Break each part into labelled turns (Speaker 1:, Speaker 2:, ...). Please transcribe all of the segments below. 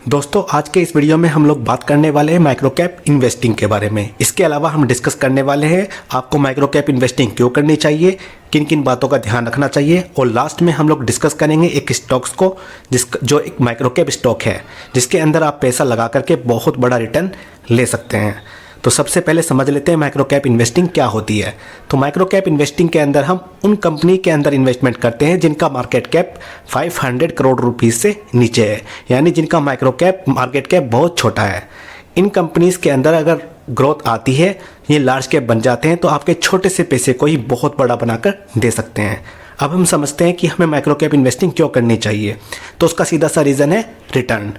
Speaker 1: दोस्तों आज के इस वीडियो में हम लोग बात करने वाले हैं माइक्रो कैप इन्वेस्टिंग के बारे में। इसके अलावा हम डिस्कस करने वाले हैं आपको माइक्रो कैप इन्वेस्टिंग क्यों करनी चाहिए, किन किन बातों का ध्यान रखना चाहिए, और लास्ट में हम लोग डिस्कस करेंगे एक स्टॉक्स को जो एक माइक्रो कैप स्टॉक है जिसके अंदर आप पैसा लगा करके बहुत बड़ा रिटर्न ले सकते हैं। तो सबसे पहले समझ लेते हैं माइक्रो कैप इन्वेस्टिंग क्या होती है। तो माइक्रो कैप इन्वेस्टिंग के अंदर हम उन कंपनी के अंदर इन्वेस्टमेंट करते हैं जिनका मार्केट कैप 500 करोड़ रुपीस से नीचे है, यानी जिनका मार्केट कैप बहुत छोटा है। इन कंपनीज के अंदर अगर ग्रोथ आती है, ये लार्ज कैप बन जाते हैं, तो आपके छोटे से पैसे को ही बहुत बड़ा बनाकर दे सकते हैं। अब हम समझते हैं कि हमें माइक्रो कैप इन्वेस्टिंग क्यों करनी चाहिए। तो उसका सीधा सा रीज़न है रिटर्न।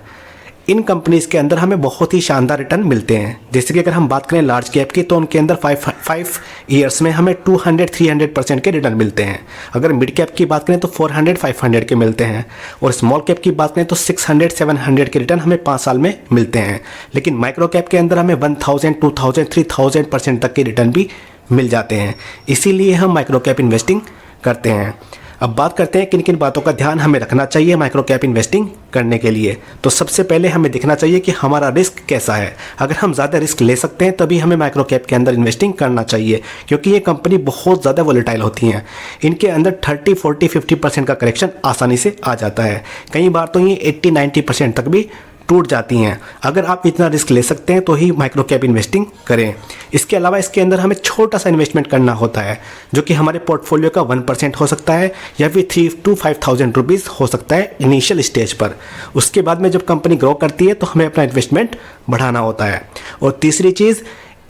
Speaker 1: इन कंपनीज़ के अंदर हमें बहुत ही शानदार रिटर्न मिलते हैं। जैसे कि अगर हम बात करें लार्ज कैप की, तो उनके अंदर 5 ईयर्स में हमें 200-300% के रिटर्न मिलते हैं। अगर मिड कैप की बात करें तो 400-500 के मिलते हैं, और स्मॉल कैप की बात करें तो 600-700 के रिटर्न हमें 5 साल में मिलते हैं। लेकिन माइक्रो कैप के अंदर हमें 1000, 2000, 3000% तक के रिटर्न भी मिल जाते हैं। इसीलिए हम माइक्रो कैप इन्वेस्टिंग करते हैं। अब बात करते हैं किन किन बातों का ध्यान हमें रखना चाहिए माइक्रो कैप इन्वेस्टिंग करने के लिए। तो सबसे पहले हमें देखना चाहिए कि हमारा रिस्क कैसा है। अगर हम ज़्यादा रिस्क ले सकते हैं तभी हमें माइक्रो कैप के अंदर इन्वेस्टिंग करना चाहिए, क्योंकि ये कंपनी बहुत ज़्यादा वोलेटाइल होती हैं। इनके अंदर 30, 40, 50% का करेक्शन आसानी से आ जाता है। कई बार तो ये 80-90% तक भी टूट जाती हैं। अगर आप इतना रिस्क ले सकते हैं तो ही माइक्रो कैप इन्वेस्टिंग करें। इसके अलावा इसके अंदर हमें छोटा सा इन्वेस्टमेंट करना होता है, जो कि हमारे पोर्टफोलियो का 1% हो सकता है, या फिर 3 to 5,000 रुपीज़ हो सकता है इनिशियल स्टेज पर। उसके बाद में जब कंपनी ग्रो करती है तो हमें अपना इन्वेस्टमेंट बढ़ाना होता है। और तीसरी चीज़,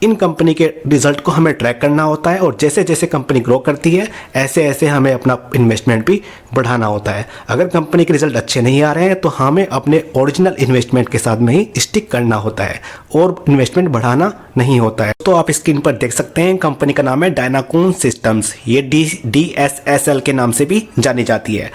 Speaker 1: इन कंपनी के रिजल्ट को हमें ट्रैक करना होता है, और जैसे जैसे कंपनी ग्रो करती है ऐसे ऐसे हमें अपना इन्वेस्टमेंट भी बढ़ाना होता है। अगर कंपनी के रिजल्ट अच्छे नहीं आ रहे हैं तो हमें अपने ओरिजिनल इन्वेस्टमेंट के साथ में ही स्टिक करना होता है और इन्वेस्टमेंट बढ़ाना नहीं होता है। तो आप स्क्रीन पर देख सकते हैं कंपनी का नाम है डायनाकून सिस्टम्स। ये DSSL के नाम से भी जानी जाती है।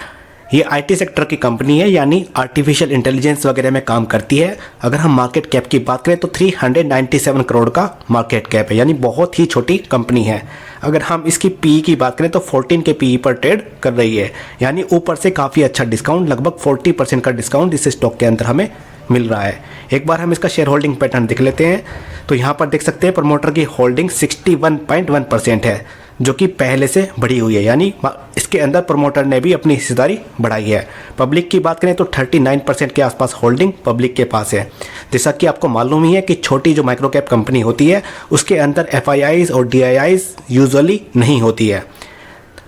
Speaker 1: ये IT सेक्टर की कंपनी है, यानी आर्टिफिशियल इंटेलिजेंस वगैरह में काम करती है। अगर हम मार्केट कैप की बात करें तो 397 करोड़ का मार्केट कैप है, यानी बहुत ही छोटी कंपनी है। अगर हम इसकी PE की बात करें तो 14 के PE पर ट्रेड कर रही है, यानी ऊपर से काफ़ी अच्छा डिस्काउंट, लगभग 40% का डिस्काउंट इस स्टॉक के अंदर हमें मिल रहा है। एक बार हम इसका शेयर होल्डिंग पैटर्न देख लेते हैं। तो यहाँ पर देख सकते हैं प्रमोटर की होल्डिंग 61.1% है, जो कि पहले से बढ़ी हुई है, यानी इसके अंदर प्रमोटर ने भी अपनी हिस्सेदारी बढ़ाई है। पब्लिक की बात करें तो 39% के आसपास होल्डिंग पब्लिक के पास है। जैसा कि आपको मालूम ही है कि छोटी जो माइक्रो कैप कंपनी होती है उसके अंदर FIIs और DIIs यूजुअली नहीं होती है।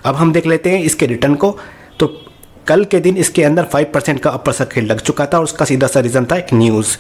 Speaker 1: अब हम देख लेते हैं इसके रिटर्न को। तो कल के दिन इसके अंदर 5% का अपर सर्किट लग चुका था, और उसका सीधा सा रीज़न था एक न्यूज़।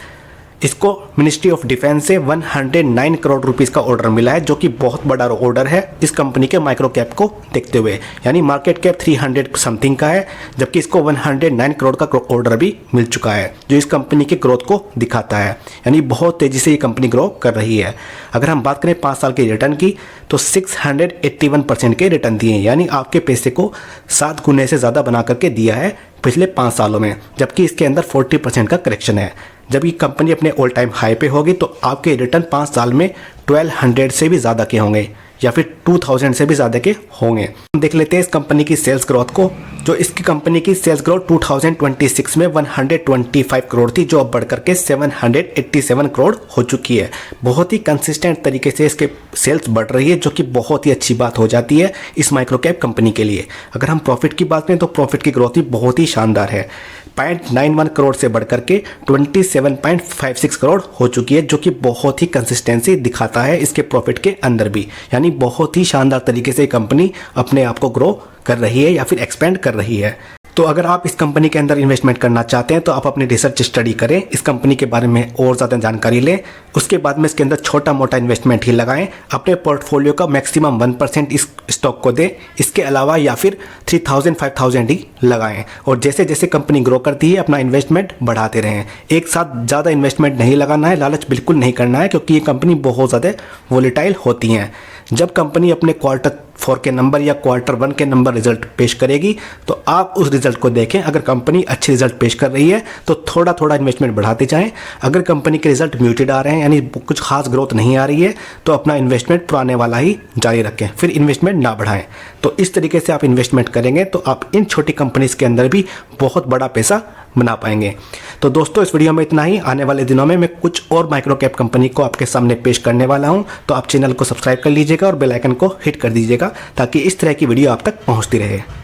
Speaker 1: इसको मिनिस्ट्री ऑफ डिफेंस से 109 करोड़ रुपीज़ का ऑर्डर मिला है, जो कि बहुत बड़ा ऑर्डर है इस कंपनी के माइक्रो कैप को देखते हुए। यानी मार्केट कैप 300 समथिंग का है, जबकि इसको 109 करोड़ का ऑर्डर भी मिल चुका है, जो इस कंपनी के ग्रोथ को दिखाता है। यानी बहुत तेज़ी से ये कंपनी ग्रो कर रही है। अगर हम बात करें 5 साल के रिटर्न की तो 681% के रिटर्न दिए हैं, यानी आपके पैसे को 7 गुने से ज़्यादा बना करके दिया है पिछले 5 सालों में। जबकि इसके अंदर 40% का करेक्शन है। जब ये कंपनी अपने ऑल टाइम हाई पे होगी तो आपके रिटर्न 5 साल में 1200 से भी ज़्यादा के होंगे, या फिर 2000 से भी ज़्यादा के होंगे। हम देख लेते हैं इस कंपनी की सेल्स ग्रोथ को। जो इसकी कंपनी की सेल्स ग्रोथ 2026 में 125 करोड़ थी, जो अब बढ़ करके 787 करोड़ हो चुकी है। बहुत ही कंसिस्टेंट तरीके से इसके सेल्स बढ़ रही है, जो कि बहुत ही अच्छी बात हो जाती है इस माइक्रो कैप कंपनी के लिए। अगर हम प्रॉफिट की बात करें तो प्रॉफिट की ग्रोथ भी बहुत ही शानदार है। 0.91 करोड़ से बढ़ करके 27.56 करोड़ हो चुकी है, जो कि बहुत ही कंसिस्टेंसी दिखाता है इसके प्रॉफिट के अंदर भी। यानी बहुत ही शानदार तरीके से कंपनी अपने आप को ग्रो कर रही है या फिर एक्सपेंड कर रही है। तो अगर आप इस कंपनी के अंदर इन्वेस्टमेंट करना चाहते हैं तो आप अपनी रिसर्च स्टडी करें, इस कंपनी के बारे में और ज़्यादा जानकारी लें। उसके बाद में इसके अंदर छोटा मोटा इन्वेस्टमेंट ही लगाएं। अपने पोर्टफोलियो का मैक्सिमम 1% इस स्टॉक को दें। इसके अलावा या फिर 3000-5000 ही लगाएं, और जैसे जैसे कंपनी ग्रो करती है अपना इन्वेस्टमेंट बढ़ाते रहें। एक साथ ज़्यादा इन्वेस्टमेंट नहीं लगाना है, लालच बिल्कुल नहीं करना है, क्योंकि ये कंपनी बहुत ज़्यादा वोलेटाइल होती हैं। जब कंपनी अपने क्वार्टर 4 के नंबर या Q1 के नंबर रिजल्ट पेश करेगी, तो आप उस रिजल्ट को देखें। अगर कंपनी अच्छे रिजल्ट पेश कर रही है तो थोड़ा थोड़ा इन्वेस्टमेंट बढ़ाते जाएं। अगर कंपनी के रिजल्ट म्यूटेड आ रहे हैं, यानी कुछ खास ग्रोथ नहीं आ रही है, तो अपना इन्वेस्टमेंट पुराने वाला ही जारी रखें, फिर इन्वेस्टमेंट ना बढ़ाएं। तो इस तरीके से आप इन्वेस्टमेंट करेंगे तो आप इन छोटी कंपनीज के अंदर भी बहुत बड़ा पैसा बना पाएंगे। तो दोस्तों, इस वीडियो में इतना ही। आने वाले दिनों में मैं कुछ और माइक्रो कैप कंपनी को आपके सामने पेश करने वाला हूं, तो आप चैनल को सब्सक्राइब कर लीजिएगा और बेल आइकन को हिट कर दीजिएगा ताकि इस तरह की वीडियो आप तक पहुंचती रहे।